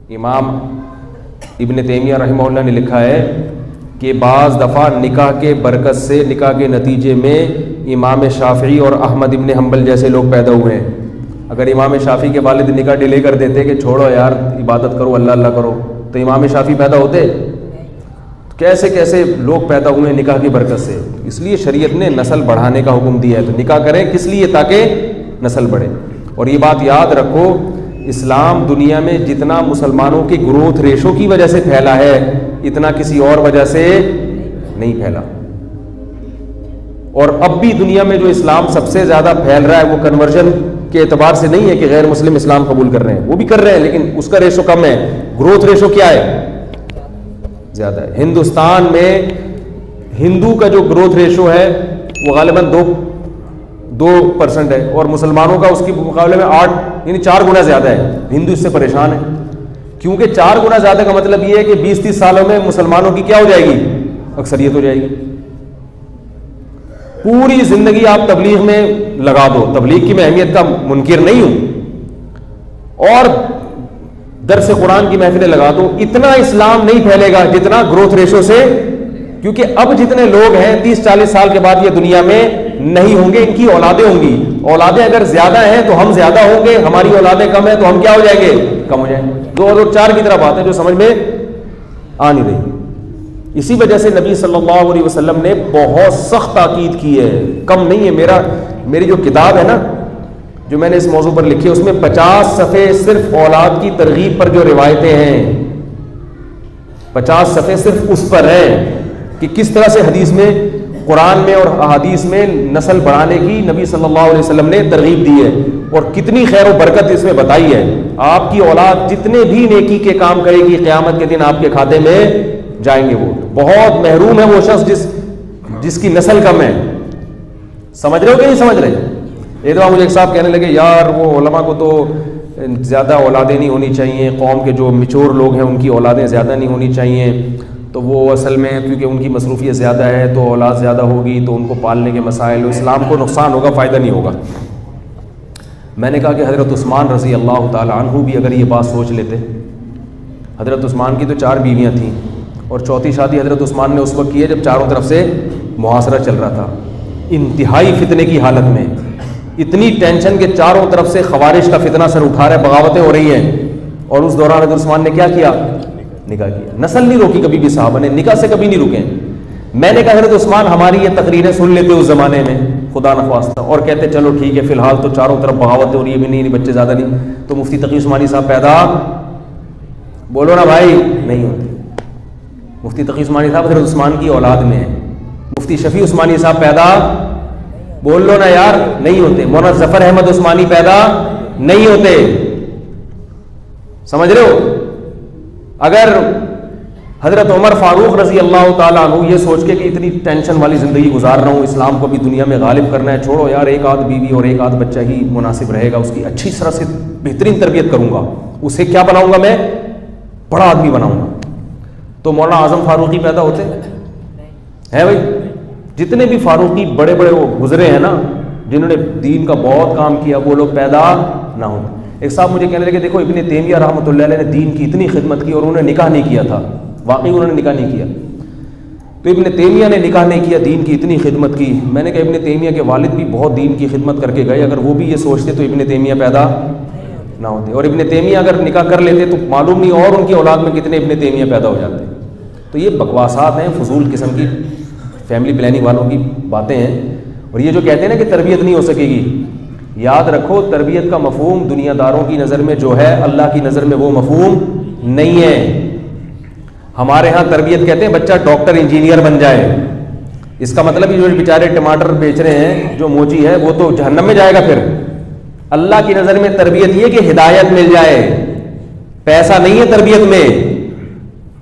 امام ابن تیمیہ رحمہ اللہ نے لکھا ہے کہ بعض دفعہ نکاح کے برکت سے، نکاح کے نتیجے میں امام شافعی اور احمد ابن حنبل جیسے لوگ پیدا ہوئے ہیں۔ اگر امام شافعی کے والد نکاح ڈیلے کر دیتے کہ چھوڑو یار عبادت کرو، اللہ اللہ کرو، تو امام شافعی پیدا ہوتے؟ کیسے کیسے لوگ پیدا ہوئے ہیں نکاح کی برکت سے۔ اس لیے شریعت نے نسل بڑھانے کا حکم دیا ہے، تو نکاح کریں کس لیے؟ تاکہ نسل بڑھے۔ اور یہ بات یاد رکھو، اسلام دنیا میں جتنا مسلمانوں کی گروتھ ریشو کی وجہ سے پھیلا ہے، اتنا کسی اور وجہ سے نہیں پھیلا۔ اور اب بھی دنیا میں جو اسلام سب سے زیادہ پھیل رہا ہے وہ کنورژن کے اعتبار سے نہیں ہے کہ غیر مسلم اسلام قبول کر رہے ہیں، وہ بھی کر رہے ہیں، لیکن اس کا ریشو کم ہے۔ گروتھ ریشو کیا ہے؟ زیادہ ہے۔ ہندوستان میں ہندو کا جو گروتھ ریشو ہے وہ غالباً 2% ہے، اور مسلمانوں کا اس کے مقابلے میں 8 یعنی 4 گنا زیادہ ہے۔ ہندو اس سے پریشان ہے، کیونکہ 4 گنا زیادہ کا مطلب یہ ہے کہ 20-30 سالوں میں مسلمانوں کی کیا ہو جائے گی؟ اکثریت ہو جائے گی۔ پوری زندگی آپ تبلیغ میں لگا دو، تبلیغ کی میں اہمیت کا منکر نہیں ہوں، اور درس قرآن کی محفلیں لگا دو، اتنا اسلام نہیں پھیلے گا جتنا گروتھ ریشو سے، کیونکہ اب جتنے لوگ ہیں 30-40 سال کے بعد یہ دنیا میں نہیں ہوں گے، ان کی اولادیں ہوں گی۔ اولادیں اگر زیادہ ہیں تو ہم زیادہ ہوں گے، ہماری اولادیں کم ہیں تو ہم کیا ہو جائیں گے؟ کم ہو جائیں گے۔ 2004 کی طرح بات ہے جو سمجھ میں آ نہیں رہی۔ اسی وجہ سے نبی صلی اللہ علیہ وسلم نے بہت سخت تاکید کی ہے، کم نہیں ہے۔ میری جو کتاب ہے نا جو میں نے اس موضوع پر لکھی ہے، اس میں 50 صفحے صرف اولاد کی ترغیب پر جو روایتیں ہیں، 50 صفحے صرف اس پر ہیں کہ کس طرح سے حدیث میں، قرآن میں اور احادیث میں نسل بڑھانے کی نبی صلی اللہ علیہ وسلم نے ترغیب دی ہے، اور کتنی خیر و برکت اس میں بتائی ہے۔ آپ کی اولاد جتنے بھی نیکی کے کام کرے گی، قیامت کے دن آپ کے کھاتے میں جائیں گے۔ وہ بہت محروم ہے وہ شخص جس کی نسل کم ہے۔ سمجھ رہے ہو کہ نہیں سمجھ رہے؟ ایک دفعہ مجھے ایک صاحب کہنے لگے، یار وہ علماء کو تو زیادہ اولادیں نہیں ہونی چاہیے، قوم کے جو میچور لوگ ہیں ان کی اولادیں زیادہ نہیں ہونی چاہیے، تو وہ اصل میں کیونکہ ان کی مصروفیت زیادہ ہے تو اولاد زیادہ ہوگی تو ان کو پالنے کے مسائل، اسلام کو نقصان ہوگا، فائدہ نہیں ہوگا۔ میں نے کہا کہ حضرت عثمان رضی اللہ تعالی عنہ بھی اگر یہ بات سوچ لیتے، حضرت عثمان کی تو 4 بیویاں تھیں، اور چوتھی شادی حضرت عثمان نے اس وقت کی ہے جب چاروں طرف سے محاصرہ چل رہا تھا، انتہائی فتنے کی حالت میں، اتنی ٹینشن کہ چاروں طرف سے خوارج کا فتنہ سر اٹھا رہا ہے، بغاوتیں ہو رہی ہیں، اور اس دوران حضرت عثمان نے کیا کیا؟ نکاح کیا۔ نسل نہیں روکی کبھی بھی، صحابہ نے نکاح سے کبھی نہیں رکے۔ میں نے کہا حضرت عثمان ہماری یہ تقریریں سن لیتے اس زمانے میں خدا نخواستہ، اور کہتے چلو ٹھیک ہے فی الحال تو چاروں طرف بغاوتیں ہو رہی ہے، بھی نہیں بچے زیادہ نہیں، تو مفتی تقی عثمانی صاحب پیدا، بولو نا بھائی، نہیں ہوتے۔ مفتی تقی عثمانی صاحب حضرت عثمان کی اولاد میں ہیں۔ مفتی شفیع عثمانی صاحب پیدا، بول لو نا یار، نہیں ہوتے۔ مولانا ظفر احمد عثمانی پیدا نہیں ہوتے۔ سمجھ رہے ہو؟ اگر حضرت عمر فاروق رضی اللہ تعالیٰ عنہ یہ سوچ کے کہ اتنی ٹینشن والی زندگی گزار رہا ہوں، اسلام کو بھی دنیا میں غالب کرنا ہے، چھوڑو یار ایک آدھ بیوی اور ایک آدھ بچہ ہی مناسب رہے گا، اس کی اچھی طرح سے بہترین تربیت کروں گا، اسے کیا بناؤں گا، میں بڑا آدمی بناؤں گا، تو مولانا اعظم فاروقی پیدا ہوتے ہیں بھائی؟ جتنے بھی فاروقی بڑے بڑے وہ گزرے ہیں نا جنہوں نے دین کا بہت کام کیا، وہ لوگ پیدا نہ ہوتے۔ ایک صاحب مجھے کہنے لگے دیکھو ابن تیمیہ رحمۃ اللہ علیہ نے دین کی اتنی خدمت کی اور انہوں نے نکاح نہیں کیا تھا، واقعی انہوں نے نکاح نہیں کیا، تو ابن تیمیہ نے نکاح نہیں کیا، دین کی اتنی خدمت کی۔ میں نے کہا ابن تیمیہ کے والد بھی بہت دین کی خدمت کر کے گئے، اگر وہ بھی یہ سوچتے تو ابن تیمیہ پیدا نہ ہوتے، اور ابن تیمیہ اگر نکاح کر لیتے تو معلوم نہیں اور ان کی اولاد میں کتنے ابن تیمیہ پیدا ہو جاتے۔ تو یہ بکواسات ہیں، فضول قسم کی فیملی پلاننگ والوں کی باتیں ہیں۔ اور یہ جو کہتے ہیں نا کہ تربیت نہیں ہو سکے گی، یاد رکھو تربیت کا مفہوم دنیا داروں کی نظر میں جو ہے، اللہ کی نظر میں وہ مفہوم نہیں ہے۔ ہمارے ہاں تربیت کہتے ہیں بچہ ڈاکٹر انجینئر بن جائے، اس کا مطلب جو بیچارے ٹماٹر بیچ رہے ہیں، جو موچی ہے وہ تو جہنم میں جائے گا۔ پھر اللہ کی نظر میں تربیت یہ کہ ہدایت مل جائے، پیسہ نہیں ہے تربیت میں۔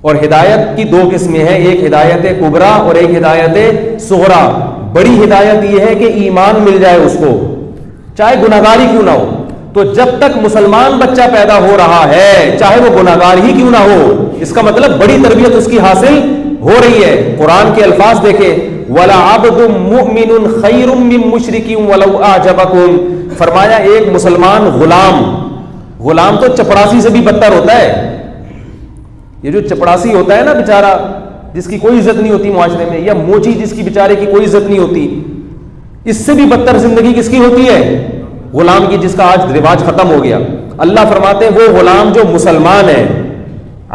اور ہدایت کی 2 قسمیں ہیں، ایک ہدایت کبریٰ اور ایک ہدایت صغریٰ۔ بڑی ہدایت یہ ہے کہ ایمان مل جائے اس کو، چاہے گناہگار ہی کیوں نہ ہو۔ تو جب تک مسلمان بچہ پیدا ہو رہا ہے، چاہے وہ گناہگار ہی کیوں نہ ہو، اس کا مطلب بڑی تربیت اس کی حاصل ہو رہی ہے۔ قرآن کے الفاظ دیکھیں، وَلَعَبْدٌ مُؤْمِنٌ خَيْرٌ مِّن مُشْرِكٍ وَلَوْ أَعْجَبَكُمْ، فرمایا ایک مسلمان غلام تو چپڑاسی سے بھی بدتر ہوتا ہے۔ یہ جو چپڑاسی ہوتا ہے نا بیچارہ, جس کی کوئی عزت نہیں ہوتی معاشرے میں, یا موچی جس کی بیچارے کی کوئی عزت نہیں ہوتی, اس سے بھی بدتر زندگی کس کی ہوتی ہے؟ غلام کی, جس کا آج رواج ختم ہو گیا. اللہ فرماتے ہیں وہ غلام جو مسلمان ہے,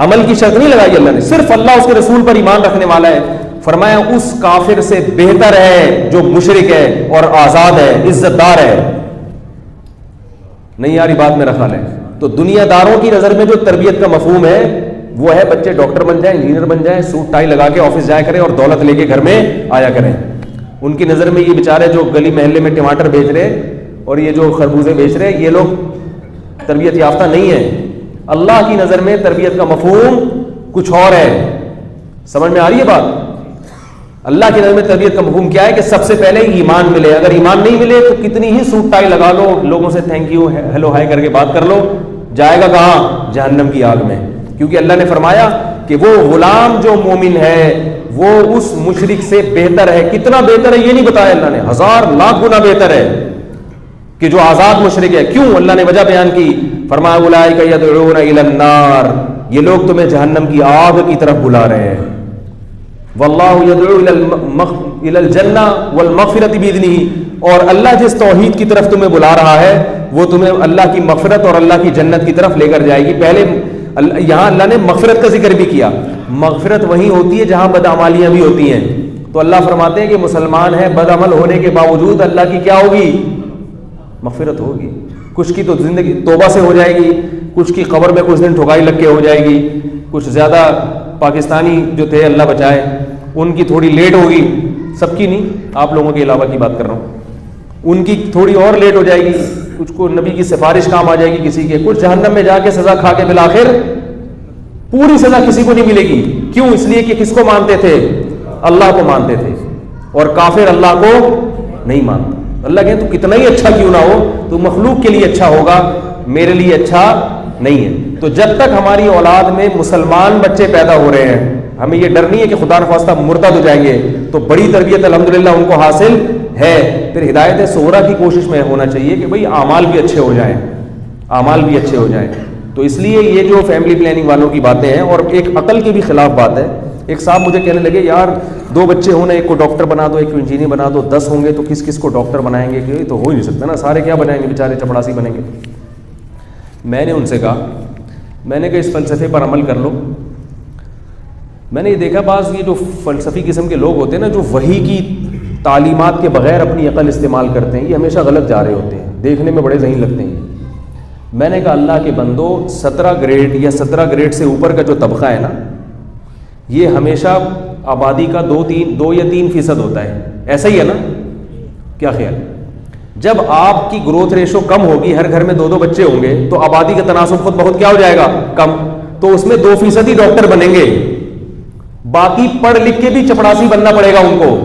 عمل کی شرط نہیں لگائی اللہ نے, صرف اللہ اس کے رسول پر ایمان رکھنے والا ہے, فرمایا اس کافر سے بہتر ہے جو مشرک ہے اور آزاد ہے, عزت دار ہے. نہیں یاری بات میرا خیال ہے. تو دنیا داروں کی نظر میں جو تربیت کا مفہوم ہے وہ ہے بچے ڈاکٹر بن جائیں, انجینئر بن جائیں, سوٹ ٹائی لگا کے آفس جایا کریں اور دولت لے کے گھر میں آیا کریں. ان کی نظر میں یہ بیچارے جو گلی محلے میں ٹماٹر بیچ رہے اور یہ جو خربوزے بیچ رہے, یہ لوگ تربیت یافتہ نہیں ہے. اللہ کی نظر میں تربیت کا مفہوم کچھ اور ہے. سمجھ میں آ رہی ہے بات؟ اللہ کی نظر میں تربیت کا مفہوم کیا ہے کہ سب سے پہلے ایمان ملے. اگر ایمان نہیں ملے تو کتنی ہی سوٹ ٹائی لگا لو, لوگوں سے تھینک یو ہیلو ہائی کر کے بات کر لو, جائے گا کہاں؟ جہنم کی آگ میں. کیونکہ اللہ نے فرمایا کہ وہ غلام جو مومن ہے وہ اس مشرک سے بہتر ہے. کتنا بہتر ہے یہ نہیں بتایا اللہ نے, 1000 لاکھ گنا بہتر ہے کہ جو آزاد مشرک ہے. کیوں؟ اللہ نے وجہ بیان کی, فرمایا اولئک یدعون الی النار, یہ لوگ تمہیں جہنم کی آگ کی طرف بلا رہے ہیں. واللہ یدعو الی الجنہ والمغفرۃ باذنہ, اور اللہ جس توحید کی طرف تمہیں بلا رہا ہے وہ تمہیں اللہ کی مغفرت اور اللہ کی جنت کی طرف لے کر جائے گی. پہلے یہاں اللہ نے مغفرت کا ذکر بھی کیا. مغفرت وہیں ہوتی ہے جہاں بدعمالیاں بھی ہوتی ہیں. تو اللہ فرماتے ہیں کہ مسلمان ہے, بدعمل ہونے کے باوجود اللہ کی کیا ہوگی؟ مغفرت ہوگی. کچھ کی تو زندگی توبہ سے ہو جائے گی, کچھ کی قبر میں کچھ دن ٹھکائی لگ کے ہو جائے گی, کچھ زیادہ پاکستانی جو تھے اللہ بچائے ان کی تھوڑی لیٹ ہوگی, سب کی نہیں, آپ لوگوں کے علاوہ کی بات کر رہا ہوں, ان کی تھوڑی اور لیٹ ہو جائے گی, کچھ کو نبی کی سفارش کام آ جائے گی کسی کے, کچھ جہنم میں جا کے سزا کھا کے بالآخر پوری سزا کسی کو نہیں ملے گی. کیوں؟ اس لیے کہ کس کو مانتے تھے؟ اللہ کو مانتے تھے, اور کافر اللہ کو نہیں مانتا. اللہ کہے تو کتنا ہی اچھا کیوں نہ ہو, تو مخلوق کے لیے اچھا ہوگا, میرے لیے اچھا نہیں ہے. تو جب تک ہماری اولاد میں مسلمان بچے پیدا ہو رہے ہیں, ہمیں یہ ڈر نہیں ہے کہ خدا نخواستہ مرتد ہو جائیں گے, تو بڑی تربیت الحمدللہ ان کو حاصل ہے. پھر ہدایت صغریٰ کی کوشش میں ہونا چاہیے کہ بھئی اعمال بھی اچھے ہو جائیں, اعمال بھی اچھے ہو جائیں. تو اس لیے یہ جو فیملی پلاننگ والوں کی باتیں ہیں, اور ایک عقل کے بھی خلاف بات ہے. ایک صاحب مجھے کہنے لگے یار 2 بچے ہونا, ایک کو ڈاکٹر بنا دو, ایک کو انجینئر بنا دو, 10 ہوں گے تو کس کس کو ڈاکٹر بنائیں گے؟ کہ تو ہو ہی نہیں سکتا نا, سارے کیا بنائیں گے, بیچارے چپڑاسی بنیں گے. میں نے ان سے کہا, میں نے کہا اس فلسفے پر عمل کر لو. میں نے یہ دیکھا بعض یہ جو فلسفی قسم کے لوگ ہوتے ہیں نا, جو وحی کی تعلیمات کے بغیر اپنی عقل استعمال کرتے ہیں, یہ ہمیشہ غلط جا رہے ہوتے ہیں, دیکھنے میں بڑے ذہین لگتے ہیں. میں نے کہا اللہ کے بندو, 17 گریڈ یا 17 گریڈ سے اوپر کا جو طبقہ ہے نا, یہ ہمیشہ آبادی کا 2 یا 3% ہوتا ہے. ایسا ہی ہے نا؟ کیا خیال؟ جب آپ کی گروتھ ریشو کم ہوگی, ہر گھر میں 2 بچے ہوں گے, تو آبادی کا تناسب خود بہت کیا ہو جائے گا؟ کم. تو اس میں 2% ہی ڈاکٹر بنیں گے, باقی پڑھ لکھ کے بھی چپڑاسی بننا پڑے گا ان کو.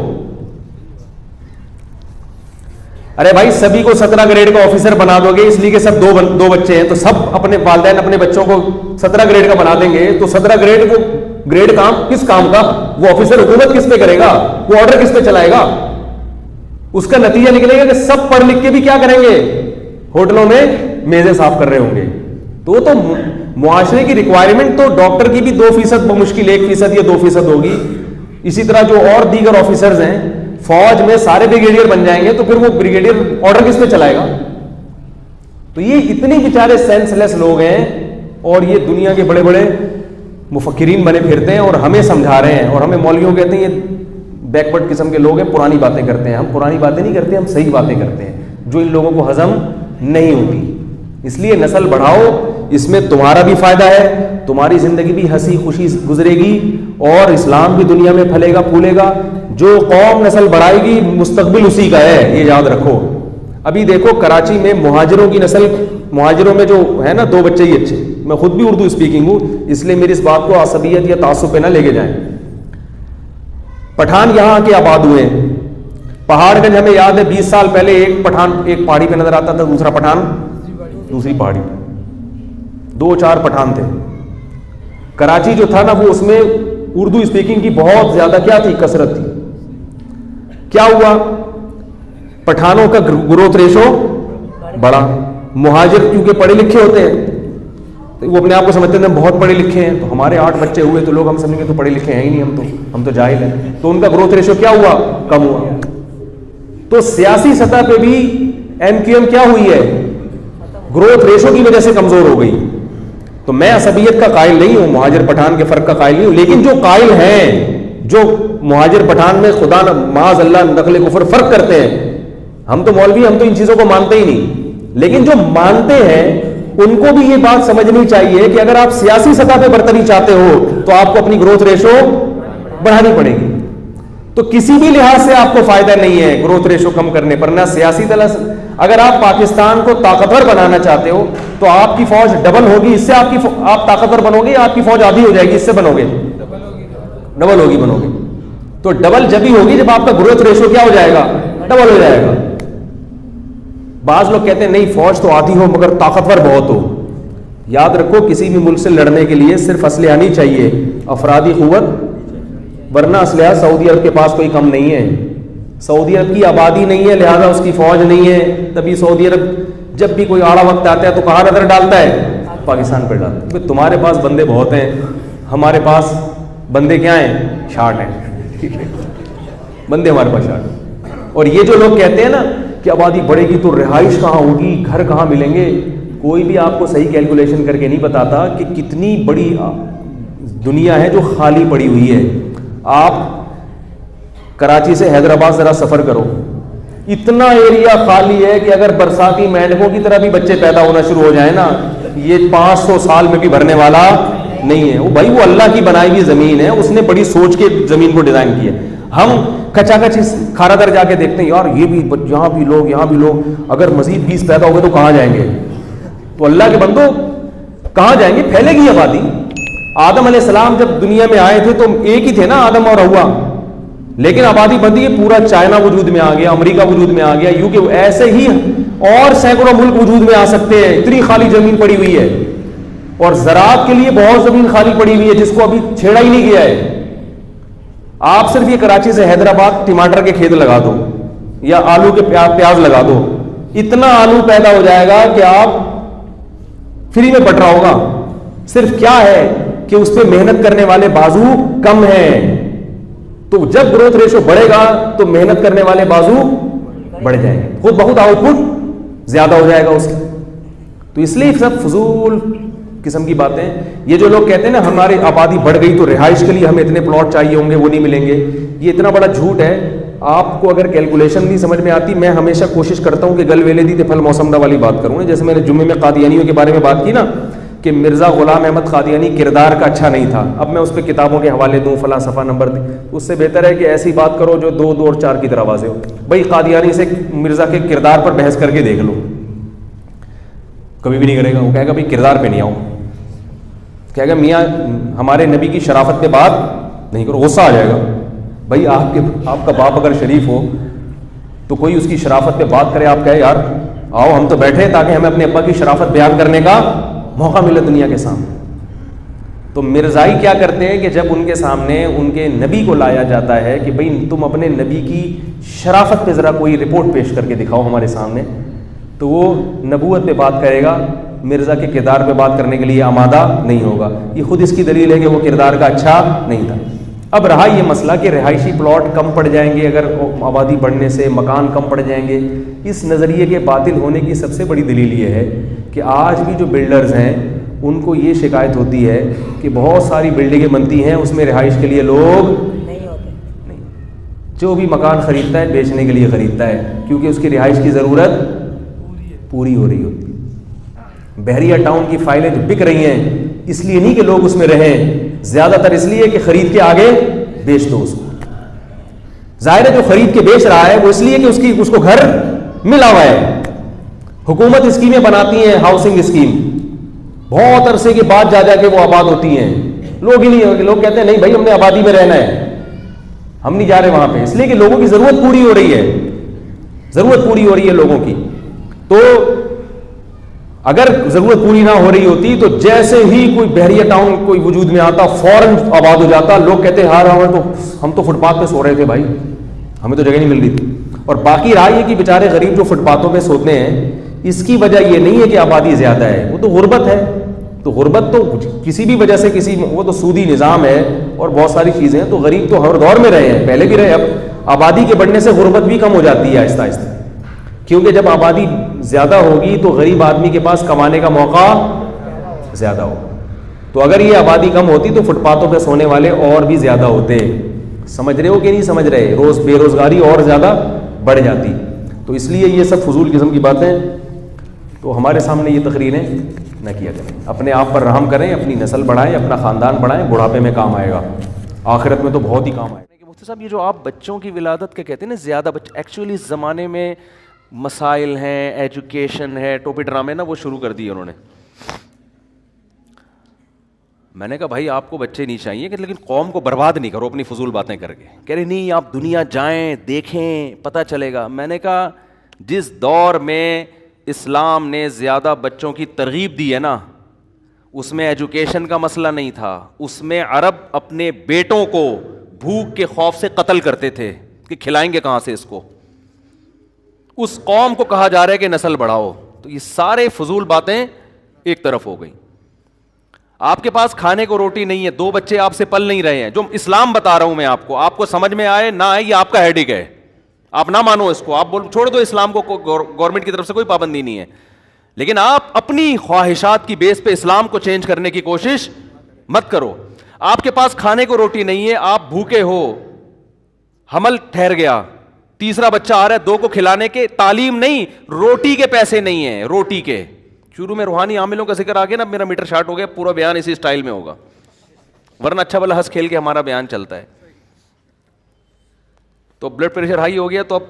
ارے بھائی سبھی کو 17 گریڈ کا آفیسر بنا دو گے اس لیے کہ سب 2 بچے ہیں, تو سب اپنے والدین اپنے بچوں کو 17 گریڈ کا بنا دیں گے, تو 17 گریڈ وہ گریڈ کام کس کام کا؟ وہ آفیسر حکومت کس پہ کرے گا؟ وہ آرڈر کس پہ چلائے گا؟ اس کا نتیجہ نکلے گا کہ سب پڑھ لکھ کے بھی کیا کریں گے؟ ہوٹلوں میں میزیں صاف کر رہے ہوں گے. تو معاشرے کی ریکوائرمنٹ تو ڈاکٹر کی بھی 2% بمشکل 1% یا 2% ہوگی. اسی طرح جو اور دیگر آفیسرز ہیں, فوج میں سارے بریگیڈیئر بن جائیں گے, تو پھر وہ بریگیڈیئر آرڈر کس پہ چلائے گا؟ تو یہ اتنے بیچارے سینس لیس لوگ ہیں, اور یہ دنیا کے بڑے بڑے مفکرین بنے پھرتے ہیں اور ہمیں سمجھا رہے ہیں, اور ہمیں مولویوں کہتے ہیں یہ بیکورڈ قسم کے لوگ ہیں, پرانی باتیں کرتے ہیں. ہم پرانی باتیں نہیں کرتے, ہم صحیح باتیں کرتے ہیں جو ان لوگوں کو ہضم نہیں ہوتی. اس لیے نسل بڑھاؤ, اس میں تمہارا بھی فائدہ ہے, تمہاری زندگی بھی ہنسی خوشی گزرے گی, اور اسلام بھی دنیا میں پھلے گا پھولے گا. جو قوم نسل بڑھائے گی مستقبل اسی کا ہے, یہ یاد رکھو. ابھی دیکھو کراچی میں مہاجروں کی نسل, مہاجروں میں جو ہے نا 2 بچے ہی اچھے. میں خود بھی اردو اسپیکنگ ہوں, اس لیے میری اس بات کو عصبیت یا تعصب پہ نہ لے کے جائیں. پٹھان یہاں کے آباد ہوئے ہیں. پہاڑ گنج ہمیں یاد ہے 20 سال پہلے ایک پٹھان ایک پہاڑی پہ نظر آتا تھا, دوسرا پٹھان دوسری پہاڑی پہ, 2-4 پٹھان تھے. کراچی جو تھا نا وہ اس میں اردو اسپیکنگ کی بہت زیادہ کیا تھی, کثرت تھی. کیا ہوا؟ پٹھانوں کا گروتھ ریشو بڑا, مہاجر کیونکہ پڑھے لکھے ہوتے ہیں, تو تو وہ اپنے آپ کو سمجھتے ہیں ہم بہت پڑھے لکھے ہیں، تو ہمارے 8 بچے ہوئے تو لوگ ہم سمجھیں گے تو پڑھے لکھے ہیں ہی نہیں، ہم تو جاہل ہیں، تو ان کا گروتھ ریشو کیا ہوا؟ کم ہوا۔ تو سیاسی سطح پہ بھی ایم کیو ایم کیا ہوئی ہے؟ گروتھ ریشو کی وجہ سے کمزور ہو گئی۔ تو میں عصبیت کا قائل نہیں ہوں، مہاجر پٹھان کے فرق کا قائل نہیں ہوں، لیکن جو قائل ہیں، جو مہاجر پٹھان میں خدا معاذ اللہ نقل کفر فرق کرتے ہیں، ہم تو مولوی، ہم تو ان چیزوں کو مانتے ہی نہیں، لیکن جو مانتے ہیں ان کو بھی یہ بات سمجھنی چاہیے کہ اگر آپ سیاسی سطح پہ برتری چاہتے ہو تو آپ کو اپنی گروتھ ریشو بڑھانی پڑے گی۔ تو کسی بھی لحاظ سے آپ کو فائدہ نہیں ہے گروتھ ریشو کم کرنے پر، نہ سیاسی طرح۔ اگر آپ پاکستان کو طاقتور بنانا چاہتے ہو تو آپ کی فوج ڈبل ہوگی، اس سے آپ طاقتور بنو گے، آپ کی فوج آدھی ہو جائے گی، اس سے بنو گے ڈبل ہوگی، بنو گے تو ڈبل جب ہی ہوگی جب آپ کا گروتھ ریشو کیا ہو جائے گا؟ ڈبل ہو جائے گا۔ بعض لوگ کہتے ہیں نہیں فوج تو آدھی ہو مگر طاقتور بہت ہو۔ یاد رکھو کسی بھی ملک سے لڑنے کے لیے صرف اسلحہ نہیں چاہیے، افرادی قوت، ورنہ اسلحہ سعودی عرب کے پاس کوئی کم نہیں ہے، سعودی عرب کی آبادی نہیں ہے لہذا اس کی فوج نہیں ہے، تبھی سعودی عرب جب بھی کوئی آڑا وقت آتا ہے تو کہاں نظر ڈالتا ہے؟ پاکستان پر ڈالتا ہے۔ تمہارے پاس بندے بہت ہیں، ہمارے پاس بندے کیا ہیں؟ شارٹ ہیں، بندے ہمارے پاس شارٹ ہیں۔ اور یہ جو لوگ کہتے ہیں نا کہ آبادی بڑھے گی تو رہائش کہاں ہوگی، گھر کہاں ملیں گے، کوئی بھی آپ کو صحیح کیلکولیشن کر کے نہیں بتاتا کہ کتنی بڑی دنیا ہے جو خالی پڑی ہوئی ہے۔ آپ کراچی سے حیدرآباد ذرا سفر کرو، اتنا ایریا خالی ہے کہ اگر برساتی مینڈکوں کی طرح بھی بچے پیدا ہونا شروع ہو جائیں نا، یہ 500 سال میں بھی بھرنے والا نہیں ہے۔ وہ بھائی وہ اللہ کی بنائی ہوئی زمین ہے، اس نے بڑی سوچ کے زمین کو ڈیزائن کیا ہے۔ ہم کچا کچ کھارا در جا کے دیکھتے ہیں یار یہ بھی یہاں بھی لوگ، یہاں بھی لوگ، اگر مزید 20 پیدا ہو گئے تو کہاں جائیں گے؟ تو اللہ کے بندو کہاں جائیں گے؟ پھیلے گی آبادی۔ آدم علیہ السلام جب دنیا میں آئے تھے تو ایک ہی تھے نا، آدم اور حوا، لیکن آبادی بڑھی ہے، پورا چائنا وجود میں آ گیا، امریکہ وجود میں آ گیا، یوکے، ایسے ہی اور سینکڑوں ملک وجود میں آ سکتے ہیں، اتنی خالی زمین پڑی ہوئی ہے۔ اور زراعت کے لیے بہت زمین خالی پڑی ہوئی ہے جس کو ابھی چھیڑا ہی نہیں گیا ہے۔ آپ صرف یہ کراچی سے حیدرآباد ٹماٹر کے کھیت لگا دو یا آلو کے پیاز لگا دو، اتنا آلو پیدا ہو جائے گا کہ آپ فری میں بٹ رہا ہوگا۔ صرف کیا ہے کہ اس پہ محنت کرنے والے بازو کم ہیں۔ تو جب گروتھ ریشو بڑھے گا تو محنت کرنے والے بازو بڑھ جائیں گے، خود بہت آؤٹ پٹ زیادہ ہو جائے گا اس کا۔ تو اس لیے سب فضول قسم کی باتیں۔ یہ جو لوگ کہتے ہیں نا ہماری آبادی بڑھ گئی تو رہائش کے لیے ہمیں اتنے پلاٹ چاہیے ہوں گے، وہ نہیں ملیں گے، یہ اتنا بڑا جھوٹ ہے۔ آپ کو اگر کیلکولیشن نہیں سمجھ میں آتی، میں ہمیشہ کوشش کرتا ہوں کہ گل ویلے دی تے پھل موسم دا والی بات کروں۔ جیسے میں نے جمعے میں قادیانیوں کے بارے میں بات کی نا کہ مرزا غلام احمد قادیانی کردار کا اچھا نہیں تھا، اب میں اس پہ کتابوں کے حوالے دوں، فلاں صفحہ نمبر دیں، اس سے بہتر ہے کہ ایسی بات کرو جو 2 اور 4 کی طرح واضح ہو۔ بھائی قادیانی سے مرزا کے کردار پر بحث کر کے دیکھ لو، کبھی بھی نہیں کرے گا، وہ کہے گا بھائی کردار پہ نہیں آؤ، کہے گا میاں ہمارے نبی کی شرافت پہ بات نہیں کرو، غصہ آ جائے گا۔ بھائی آپ کا باپ اگر شریف ہو تو کوئی اس کی شرافت پہ بات کرے، آپ کہے یار آؤ ہم تو بیٹھے تاکہ ہمیں اپنے ابا کی شرافت بیان کرنے کا موقع ملے دنیا کے سامنے۔ تو مرزائی کیا کرتے ہیں کہ جب ان کے سامنے ان کے نبی کو لایا جاتا ہے کہ بھئی تم اپنے نبی کی شرافت پہ ذرا کوئی رپورٹ پیش کر کے دکھاؤ ہمارے سامنے، تو وہ نبوت پہ بات کرے گا، مرزا کے کردار پہ بات کرنے کے لیے آمادہ نہیں ہوگا۔ یہ خود اس کی دلیل ہے کہ وہ کردار کا اچھا نہیں تھا۔ اب رہا یہ مسئلہ کہ رہائشی پلاٹ کم پڑ جائیں گے اگر آبادی بڑھنے سے، مکان کم پڑ جائیں گے، اس نظریے کے باطل ہونے کی سب سے بڑی دلیل یہ ہے کہ آج بھی جو بلڈرز ہیں ان کو یہ شکایت ہوتی ہے کہ بہت ساری بلڈنگیں بنتی ہیں اس میں رہائش کے لیے لوگ نہیں ہوتے، جو بھی مکان خریدتا ہے بیچنے کے لیے خریدتا ہے کیونکہ اس کی رہائش کی ضرورت پوری ہو رہی ہوتی ہے۔ بحریہ ٹاؤن کی فائلیں جو بک رہی ہیں اس لیے نہیں کہ لوگ اس میں رہیں، زیادہ تر اس لیے کہ خرید کے آگے بیچ دو اس کو۔ ظاہر ہے جو خرید کے بیچ رہا ہے وہ اس لیے کہ اس کو گھر ملا ہوا ہے۔ حکومت اسکیمیں بناتی ہیں، ہاؤسنگ اسکیم، بہت عرصے کے بعد جا کے وہ آباد ہوتی ہیں، لوگ ہی نہیں، لوگ کہتے ہیں نہیں بھائی ہم نے آبادی میں رہنا ہے، ہم نہیں جا رہے وہاں پہ، اس لیے کہ لوگوں کی ضرورت پوری ہو رہی ہے، ضرورت پوری ہو رہی ہے لوگوں کی۔ تو اگر ضرورت پوری نہ ہو رہی ہوتی تو جیسے ہی کوئی بحریہ ٹاؤن کوئی وجود میں آتا فوراً آباد ہو جاتا، لوگ کہتے ہیں ہم تو فٹ پاتھ پہ سو رہے تھے بھائی، ہمیں تو جگہ نہیں مل رہی تھی۔ اور باقی رہا یہ کہ بیچارے غریب جو فٹ پاتھوں پہ سوتے ہیں، اس کی وجہ یہ نہیں ہے کہ آبادی زیادہ ہے، وہ تو غربت ہے، تو غربت تو کسی بھی وجہ سے وہ تو سودی نظام ہے اور بہت ساری چیزیں ہیں. تو غریب تو ہر دور میں رہے ہیں, پہلے بھی رہے. اب آبادی کے بڑھنے سے غربت بھی کم ہو جاتی ہے آہستہ آہستہ, کیونکہ جب آبادی زیادہ ہوگی تو غریب آدمی کے پاس کمانے کا موقع زیادہ ہوگا. تو اگر یہ آبادی کم ہوتی تو فٹ پاتھوں پہ سونے والے اور بھی زیادہ ہوتے. سمجھ رہے ہو کہ نہیں سمجھ رہے؟ بے روزگاری اور زیادہ بڑھ جاتی. تو اس لیے یہ سب فضول قسم کی باتیں تو ہمارے سامنے یہ تقریریں نہ کیا کریں. اپنے آپ پر رحم کریں, اپنی نسل بڑھائیں, اپنا خاندان بڑھائیں, بڑھاپے میں کام آئے گا, آخرت میں تو بہت ہی کام آئے گا. مفتی صاحب یہ جو آپ بچوں کی ولادت کے کہتے ہیں نا زیادہ بچے, ایکچولی اس زمانے میں مسائل ہیں, ایجوکیشن ہے, ٹوپی ڈرامے نا وہ شروع کر دیے انہوں نے. میں نے کہا بھائی آپ کو بچے نہیں چاہیے کہ لیکن قوم کو برباد نہیں کرو اپنی فضول باتیں کر کے. کہہ رہے نہیں آپ دنیا جائیں دیکھیں پتہ چلے گا. میں نے کہا جس دور میں اسلام نے زیادہ بچوں کی ترغیب دی ہے نا اس میں ایجوکیشن کا مسئلہ نہیں تھا, اس میں عرب اپنے بیٹوں کو بھوک کے خوف سے قتل کرتے تھے کہ کھلائیں گے کہاں سے اس کو. اس قوم کو کہا جا رہا ہے کہ نسل بڑھاؤ. تو یہ سارے فضول باتیں ایک طرف ہو گئی. آپ کے پاس کھانے کو روٹی نہیں ہے, 2 بچے آپ سے پل نہیں رہے ہیں, جو اسلام بتا رہا ہوں میں آپ کو سمجھ میں آئے نہ آئے یہ آپ کا ہیڈک ہے, آپ نہ مانو اس کو, آپ چھوڑ دو اسلام کو, گورنمنٹ کی طرف سے کوئی پابندی نہیں ہے. لیکن آپ اپنی خواہشات کی بیس پہ اسلام کو چینج کرنے کی کوشش مت کرو. آپ کے پاس کھانے کو روٹی نہیں ہے, آپ بھوکے ہو, حمل ٹھہر گیا, تیسرا بچہ آ رہا ہے, 2 کو کھلانے کے, تعلیم نہیں, روٹی کے پیسے نہیں ہیں, روٹی کے. شروع میں روحانی عاملوں کا ذکر آ گیا نا, میرا میٹر شارٹ ہو گیا, پورا بیان اسی سٹائل میں ہوگا, ورنہ اچھا بھلا ہنس کھیل کے ہمارا بیان چلتا ہے. تو بلڈ پریشر ہائی ہو گیا تو اب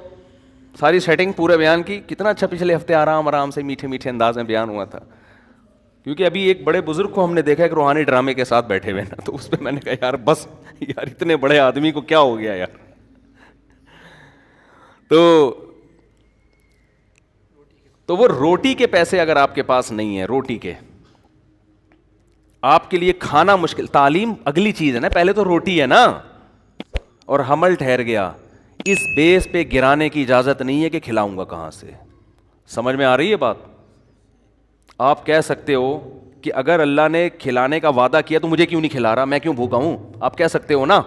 ساری سیٹنگ پورے بیان کی, کتنا اچھا پچھلے ہفتے آرام سے میٹھے میٹھے انداز میں بیان ہوا تھا. کیونکہ ابھی ایک بڑے بزرگ کو ہم نے دیکھا کہ روحانی ڈرامے کے ساتھ بیٹھے ہوئے نا, تو اس پہ میں نے کہا یار بس یار اتنے بڑے آدمی کو کیا ہو گیا یار. تو وہ روٹی کے پیسے اگر آپ کے پاس نہیں ہیں, روٹی کے, آپ کے لیے کھانا مشکل, تعلیم اگلی چیز ہے نا, پہلے تو روٹی ہے نا, اور حمل ٹھہر گیا, اس بیس پہ گرانے کی اجازت نہیں ہے کہ کھلاؤں گا کہاں سے. سمجھ میں آ رہی ہے بات؟ آپ کہہ سکتے ہو کہ اگر اللہ نے کھلانے کا وعدہ کیا تو مجھے کیوں نہیں کھلا رہا, میں کیوں بھوکا ہوں, آپ کہہ سکتے ہو نا.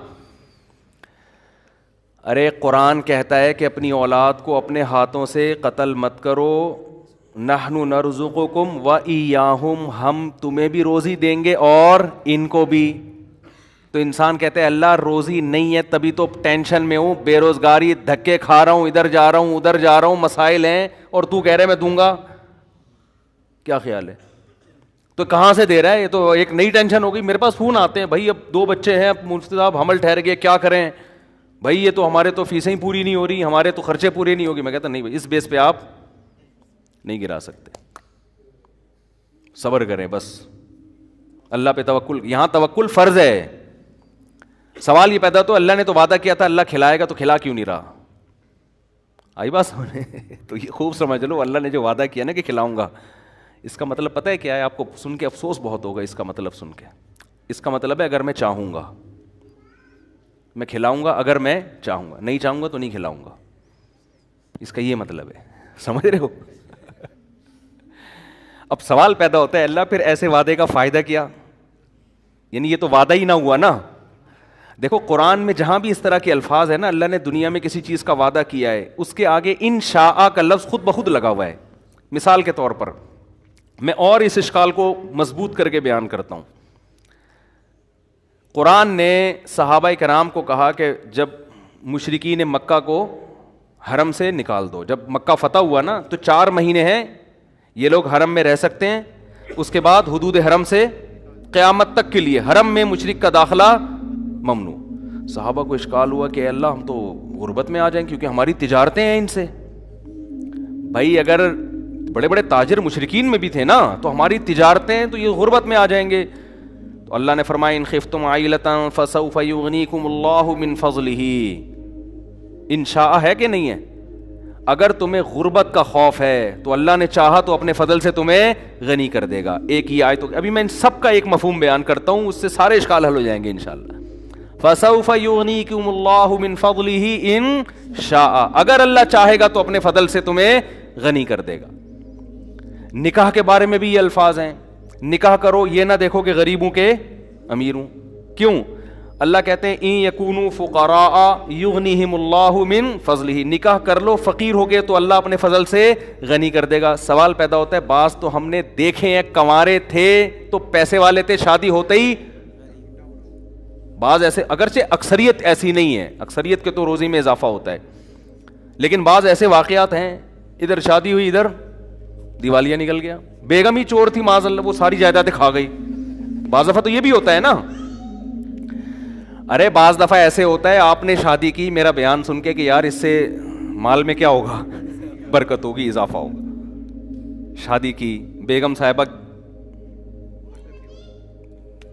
ارے قرآن کہتا ہے کہ اپنی اولاد کو اپنے ہاتھوں سے قتل مت کرو, نحن نرزقکم وإیاہم, ہم تمہیں بھی روزی دیں گے اور ان کو بھی. تو انسان کہتے ہیں اللہ روزی نہیں ہے تبھی تو ٹینشن میں ہوں, بے روزگاری, دھکے کھا رہا ہوں, ادھر جا رہا ہوں ادھر جا رہا ہوں, مسائل ہیں, اور تو کہہ رہے میں دوں گا. کیا خیال ہے؟ تو کہاں سے دے رہا ہے؟ یہ تو ایک نئی ٹینشن ہوگی. میرے پاس فون آتے ہیں, بھائی اب 2 بچے ہیں, اب مفتی صاحب حمل ٹھہر گئے, کیا کریں بھائی, یہ تو ہمارے تو فیسیں ہی پوری نہیں ہو رہی, ہمارے تو خرچے پورے نہیں ہوگی. میں کہتا نہیں بھائی, اس بیس پہ آپ نہیں گرا سکتے, صبر کریں بس, اللہ پہ توکل. یہاں توکل فرض ہے. سوال یہ پیدا تو اللہ نے تو وعدہ کیا تھا, اللہ کھلائے گا تو کھلا کیوں نہیں رہا؟ آئی بات سمجھے؟ تو یہ خوب سمجھ لو, اللہ نے جو وعدہ کیا نا کہ کھلاؤں گا, اس کا مطلب پتہ ہے کیا ہے؟ آپ کو سن کے افسوس بہت ہوگا اس کا مطلب سن کے. اس کا مطلب ہے اگر میں چاہوں گا میں کھلاؤں گا, اگر میں چاہوں گا, نہیں چاہوں گا تو نہیں کھلاؤں گا. اس کا یہ مطلب ہے, سمجھ رہے ہو؟ اب سوال پیدا ہوتا ہے اللہ پھر ایسے وعدے کا فائدہ کیا؟ یعنی یہ تو وعدہ ہی نہ ہوا نا. دیکھو قرآن میں جہاں بھی اس طرح کے الفاظ ہیں نا, اللہ نے دنیا میں کسی چیز کا وعدہ کیا ہے, اس کے آگے انشاء کا لفظ خود بخود لگا ہوا ہے. مثال کے طور پر میں اور اس اشکال کو مضبوط کر کے بیان کرتا ہوں. قرآن نے صحابہ کرام کو کہا کہ جب مشرکین مکہ کو حرم سے نکال دو, جب مکہ فتح ہوا نا تو 4 مہینے ہیں یہ لوگ حرم میں رہ سکتے ہیں, اس کے بعد حدود حرم سے قیامت تک کے لیے حرم میں مشرک کا داخلہ ممنوع. صحابہ کو اشکال ہوا کہ اللہ ہم تو غربت میں آ جائیں کیونکہ ہماری تجارتیں ہیں ان سے. بھائی اگر بڑے بڑے تاجر مشرکین میں بھی تھے نا تو ہماری تجارتیں ہیں تو یہ غربت میں آ جائیں گے. تو اللہ نے فرمایا ان خفتم عائلۃ فسوف یغنیکم اللہ من فضلہ. انشاء ہے کہ نہیں ہے؟ اگر تمہیں غربت کا خوف ہے تو اللہ نے چاہا تو اپنے فضل سے تمہیں غنی کر دے گا. ایک ہی آیت, ابھی میں ان سب کا ایک مفہوم بیان کرتا ہوں, اس سے سارے اشکال حل ہو جائیں گے انشاءاللہ. فسوف یغنیکم اللہ من فضلہ ان شاء, اگر اللہ چاہے گا تو اپنے فضل سے تمہیں غنی کر دے گا. نکاح کے بارے میں بھی یہ الفاظ ہیں, نکاح کرو یہ نہ دیکھو کہ غریبوں کے امیر ہوں. کیوں؟ اللہ کہتے ہیں ان یکونوا فقراء یغنیہم اللہ من فضلہ، نکاح کر لو فقیر ہو گئے تو اللہ اپنے فضل سے غنی کر دے گا. سوال پیدا ہوتا ہے بعض تو ہم نے دیکھے ہیں کنوارے تھے تو پیسے والے تھے، شادی ہوتے ہی بعض ایسے، اگرچہ اکثریت ایسی نہیں ہے، اکثریت کے تو روزی میں اضافہ ہوتا ہے، لیکن بعض ایسے واقعات ہیں ادھر شادی ہوئی ادھر دیوالیہ نکل گیا، بیگم ہی چور تھی معاذ اللہ وہ ساری جائیدادیں کھا گئی. بعض دفعہ تو یہ بھی ہوتا ہے نا. ارے بعض دفعہ ایسے ہوتا ہے آپ نے شادی کی میرا بیان سن کے کہ یار اس سے مال میں کیا ہوگا، برکت ہوگی، اضافہ ہوگا. شادی کی بیگم صاحبہ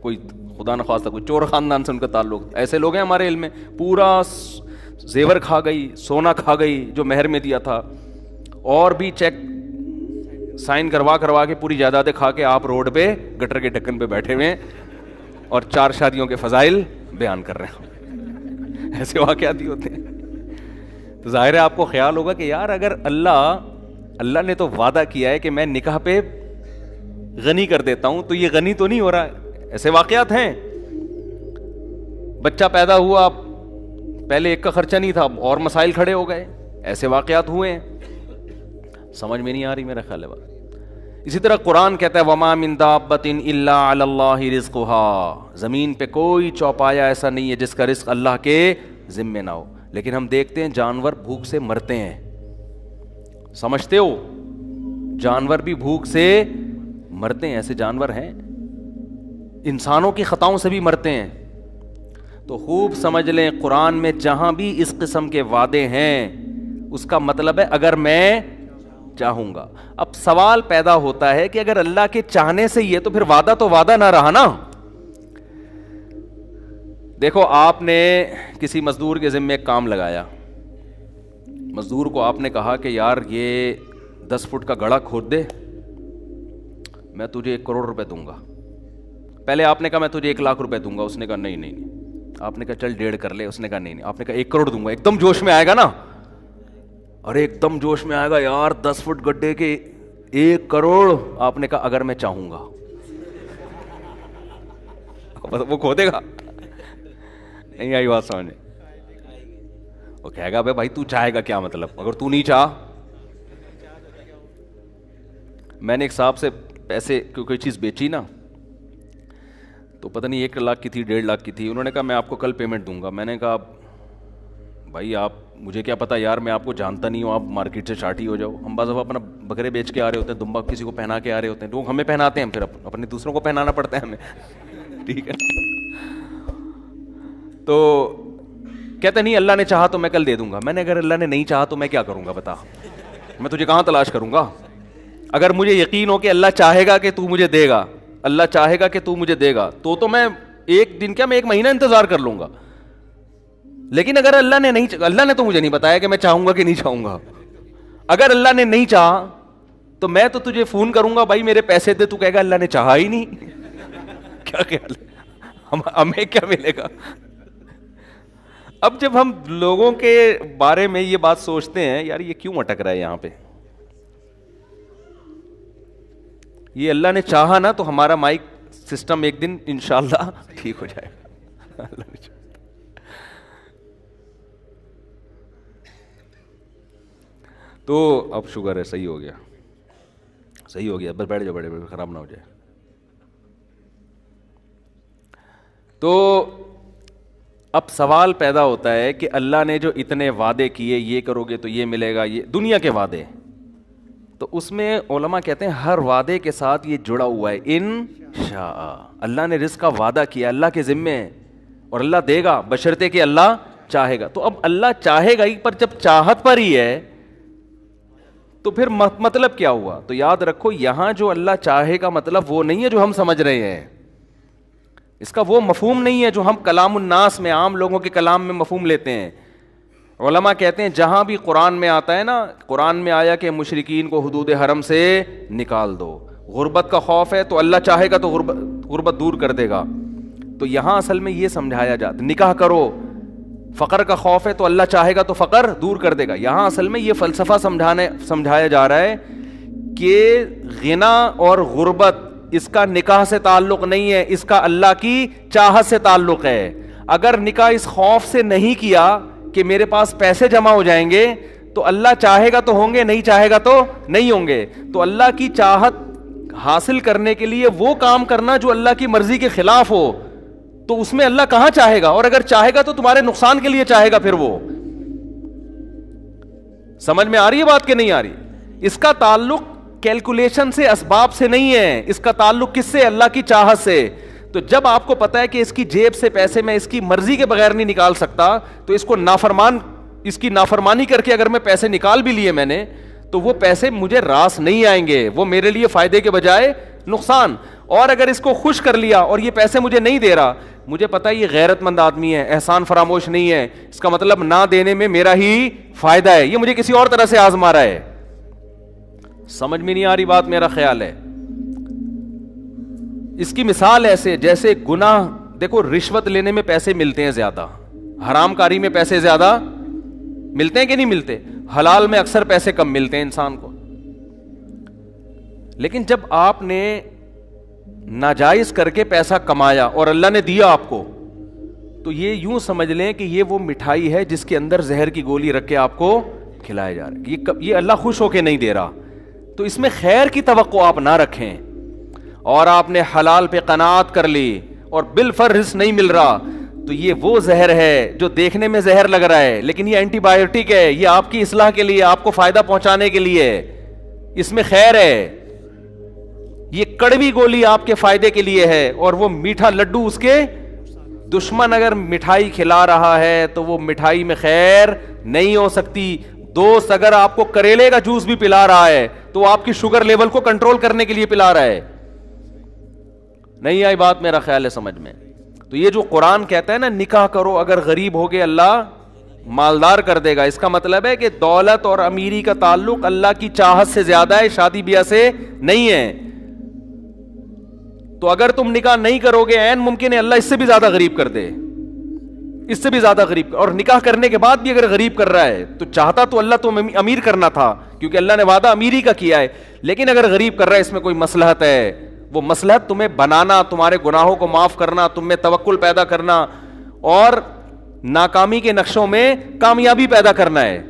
کوئی خدا نخواستہ کوئی چور خاندان سے ان کا تعلق، ایسے لوگ ہیں ہمارے علم میں، پورا زیور کھا گئی، سونا کھا گئی جو مہر میں دیا تھا، اور بھی چیک سائن کروا کے پوری جائیدادیں کھا کے آپ روڈ پہ گٹر کے ڈھکن پہ بیٹھے ہوئے ہیں اور 4 شادیوں کے فضائل بیان کر رہے ہیں. ایسے واقعات ہی ہوتے ہیں. تو ظاہر ہے آپ کو خیال ہوگا کہ یار اگر اللہ نے تو وعدہ کیا ہے کہ میں نکاح پہ غنی کر دیتا ہوں تو یہ غنی تو نہیں ہو رہا. ایسے واقعات ہیں. بچہ پیدا ہوا پہلے ایک کا خرچہ نہیں تھا اور مسائل کھڑے ہو گئے، ایسے واقعات ہوئے ہیں. سمجھ میں نہیں آ رہی میرا خیال ہے بات. اسی طرح قرآن کہتا ہے وما من دابۃ الا علی اللہ رزقها، زمین پہ کوئی چوپایا ایسا نہیں ہے جس کا رزق اللہ کے ذمے نہ ہو. لیکن ہم دیکھتے ہیں جانور بھوک سے مرتے ہیں. سمجھتے ہو جانور بھی بھوک سے مرتے ہیں، ایسے جانور ہیں. انسانوں کی خطاؤں سے بھی مرتے ہیں. تو خوب سمجھ لیں قرآن میں جہاں بھی اس قسم کے وعدے ہیں اس کا مطلب ہے اگر میں چاہوں گا. اب سوال پیدا ہوتا ہے کہ اگر اللہ کے چاہنے سے یہ تو پھر وعدہ تو وعدہ نہ رہا نا. دیکھو آپ نے کسی مزدور کے ذمے ایک کام لگایا، مزدور کو آپ نے کہا کہ یار یہ 10 فٹ کا گڑھا کھود دے میں تجھے 1 کروڑ روپے دوں گا. پہلے آپ نے کہا میں تجھے 1 لاکھ روپے دوں گا، اس نے کہا نہیں. آپ نے کہا چل 1.5 کر لے، اس نے کہا نہیں. آپ نے کہا 1 کروڑ دوں گا. ایک دم جوش میں آئے گا نا، ارے ایک دم جوش میں آئے گا یار 10 فٹ گڈھے کے 1 کروڑ. آپ نے کہا اگر میں چاہوں گا وہ کھودے گا. نہیں آئی بات سمجھ؟ وہ کہے گا بھائی تو چاہے گا کیا مطلب اگر تو نہیں چاہ. میں نے ایک صاحب سے پیسے کوئی چیز بیچی نا تو پتہ نہیں 1 لاکھ کی تھی 1.5 لاکھ کی تھی. انہوں نے کہا میں آپ کو کل پیمنٹ دوں گا. میں نے کہا بھائی آپ مجھے کیا پتا یار میں آپ کو جانتا نہیں ہوں، آپ مارکیٹ سے شارٹی ہو جاؤ. ہم بعض دفعہ اپنا بکرے بیچ کے آ رہے ہوتے ہیں، دمبا کسی کو پہنا کے آ رہے ہوتے ہیں، لوگ ہمیں پہناتے ہیں، پھر اپنے دوسروں کو پہنانا پڑتا ہے ہمیں. ٹھیک ہے. تو کہتے نہیں اللہ نے چاہا تو میں کل دے دوں گا. میں نے اگر اللہ نے نہیں چاہا تو میں کیا کروں گا بتا، میں تجھے کہاں تلاش کروں گا. اگر مجھے یقین ہو کہ اللہ چاہے گا کہ تو مجھے دے گا، اللہ چاہے گا کہ تو مجھے دے گا تو میں 1 دن کیا میں 1 مہینہ انتظار کر لوں گا. لیکن اگر اللہ نے تو مجھے نہیں بتایا کہ میں چاہوں گا کہ نہیں چاہوں گا. اگر اللہ نے نہیں چاہا تو میں تو تجھے فون کروں گا بھائی میرے پیسے دے، تو کہے گا اللہ نے چاہا ہی نہیں. کیا خیال ہے ہمیں کیا ملے گا. اب جب ہم لوگوں کے بارے میں یہ بات سوچتے ہیں یار یہ کیوں اٹک رہا ہے یہاں پہ، یہ اللہ نے چاہا نا تو ہمارا مائک سسٹم ایک دن انشاءاللہ ٹھیک ہو جائے گا. تو اب شکر ہے صحیح ہو گیا بس بیٹھ جاؤ، بڑے خراب نہ ہو جائے. تو اب سوال پیدا ہوتا ہے کہ اللہ نے جو اتنے وعدے کیے یہ کرو گے تو یہ ملے گا، یہ دنیا کے وعدے، تو اس میں علماء کہتے ہیں ہر وعدے کے ساتھ یہ جڑا ہوا ہے انشاء. اللہ نے رزق کا وعدہ کیا اللہ کے ذمے ہے اور اللہ دے گا بشرطے کہ اللہ چاہے گا. تو اب اللہ چاہے گا ہی، پر جب چاہت پر ہی ہے تو پھر مطلب کیا ہوا. تو یاد رکھو یہاں جو اللہ چاہے کا مطلب وہ نہیں ہے جو ہم سمجھ رہے ہیں، اس کا وہ مفہوم نہیں ہے جو ہم کلام الناس میں عام لوگوں کے کلام میں مفہوم لیتے ہیں. علماء کہتے ہیں جہاں بھی قرآن میں آتا ہے نا، قرآن میں آیا کہ مشرکین کو حدود حرم سے نکال دو، غربت کا خوف ہے تو اللہ چاہے گا تو غربت دور کر دے گا. تو یہاں اصل میں یہ سمجھایا جاتا ہے نکاح کرو، فقر کا خوف ہے تو اللہ چاہے گا تو فقر دور کر دے گا. یہاں اصل میں یہ فلسفہ سمجھایا جا رہا ہے کہ غنا اور غربت اس کا نکاح سے تعلق نہیں ہے، اس کا اللہ کی چاہت سے تعلق ہے. اگر نکاح اس خوف سے نہیں کیا کہ میرے پاس پیسے جمع ہو جائیں گے تو اللہ چاہے گا تو ہوں گے، نہیں چاہے گا تو نہیں ہوں گے. تو اللہ کی چاہت حاصل کرنے کے لیے وہ کام کرنا جو اللہ کی مرضی کے خلاف ہو، تو اس میں اللہ کہاں چاہے گا؟ اور اگر چاہے گا تو تمہارے نقصان کے لیے چاہے گا. پھر وہ سمجھ میں آ رہی ہے بات کہ نہیں آ رہی؟ اس کا تعلق کیلکولیشن سے، اسباب سے نہیں ہے، اس کا تعلق کس سے؟ اللہ کی چاہت سے. تو جب آپ کو پتا ہے کہ اس کی جیب سے پیسے میں اس کی مرضی کے بغیر نہیں نکال سکتا، تو اس کو اس کی نافرمانی کر کے اگر میں پیسے نکال بھی لیے میں نے، تو وہ پیسے مجھے راس نہیں آئیں گے، وہ میرے لیے فائدے کے بجائے نقصان. اور اگر اس کو خوش کر لیا اور یہ پیسے مجھے نہیں دے رہا، مجھے پتا یہ غیرت مند آدمی ہے، احسان فراموش نہیں ہے، اس کا مطلب نہ دینے میں میرا ہی فائدہ ہے، یہ مجھے کسی اور طرح سے آزما رہا ہے. سمجھ میں نہیں آ رہی بات؟ میرا خیال ہے اس کی مثال ایسے جیسے گناہ. دیکھو رشوت لینے میں پیسے ملتے ہیں زیادہ، حرام کاری میں پیسے زیادہ ملتے ہیں کہ نہیں ملتے؟ حلال میں اکثر پیسے کم ملتے ہیں انسان کو. لیکن جب آپ نے ناجائز کر کے پیسہ کمایا اور اللہ نے دیا آپ کو، تو یہ یوں سمجھ لیں کہ یہ وہ مٹھائی ہے جس کے اندر زہر کی گولی رکھ کے آپ کو کھلایا جا رہا ہے. یہ اللہ خوش ہو کے نہیں دے رہا، تو اس میں خیر کی توقع آپ نہ رکھیں. اور آپ نے حلال پہ قناعت کر لی اور بالفرض نہیں مل رہا، تو یہ وہ زہر ہے جو دیکھنے میں زہر لگ رہا ہے لیکن یہ اینٹی بایوٹک ہے، یہ آپ کی اصلاح کے لیے، آپ کو فائدہ پہنچانے کے لیے، اس میں خیر ہے. یہ کڑوی گولی آپ کے فائدے کے لیے ہے، اور وہ میٹھا لڈو اس کے دشمن اگر مٹھائی کھلا رہا ہے تو وہ مٹھائی میں خیر نہیں ہو سکتی. دوست اگر آپ کو کریلے کا جوس بھی پلا رہا ہے تو وہ آپ کی شوگر لیول کو کنٹرول کرنے کے لیے پلا رہا ہے. نہیں آئی بات؟ میرا خیال ہے سمجھ میں. تو یہ جو قرآن کہتا ہے نا نکاح کرو، اگر غریب ہوگے اللہ مالدار کر دے گا، اس کا مطلب ہے کہ دولت اور امیری کا تعلق اللہ کی چاہت سے زیادہ ہے، شادی بیاہ سے نہیں ہے. تو اگر تم نکاح نہیں کرو گے، عین ممکن ہے اللہ اس سے بھی زیادہ غریب کر دے، اس سے بھی زیادہ غریب. اور نکاح کرنے کے بعد بھی اگر غریب کر رہا ہے تو چاہتا تو اللہ تو امیر کرنا تھا، کیونکہ اللہ نے وعدہ امیری کا کیا ہے. لیکن اگر غریب کر رہا ہے اس میں کوئی مصلحت ہے، وہ مصلحت تمہیں بنانا، تمہارے گناہوں کو معاف کرنا، تم میں توکل پیدا کرنا اور ناکامی کے نقشوں میں کامیابی پیدا کرنا ہے.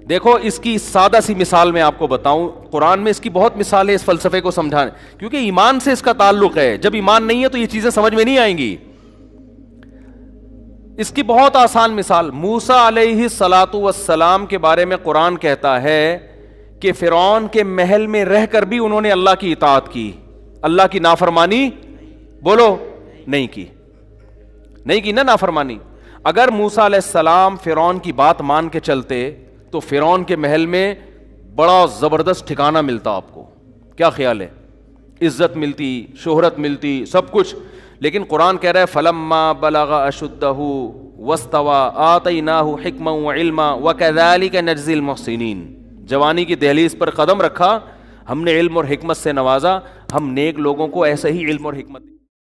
دیکھو اس کی سادہ سی مثال میں آپ کو بتاؤں، قرآن میں اس کی بہت مثال ہے اس فلسفے کو سمجھانے، کیونکہ ایمان سے اس کا تعلق ہے. جب ایمان نہیں ہے تو یہ چیزیں سمجھ میں نہیں آئیں گی. اس کی بہت آسان مثال، موسیٰ علیہ الصلاۃ والسلام کے بارے میں قرآن کہتا ہے کہ فرعون کے محل میں رہ کر بھی انہوں نے اللہ کی اطاعت کی، اللہ کی نافرمانی بولو نہیں کی نا نافرمانی. اگر موسیٰ علیہ السلام فرعون کی بات مان کے چلتے تو فرعون کے محل میں بڑا زبردست ٹھکانہ ملتا. آپ کو کیا خیال ہے؟ عزت ملتی، شہرت ملتی، سب کچھ. لیکن قرآن کہہ رہا ہے فلما بلغ اشدہ واستوى آتیناہ حکما وعلما وکذالک نجزی المحسنین. جوانی کی دہلیز پر قدم رکھا، ہم نے علم اور حکمت سے نوازا، ہم نیک لوگوں کو ایسے ہی علم اور حکمت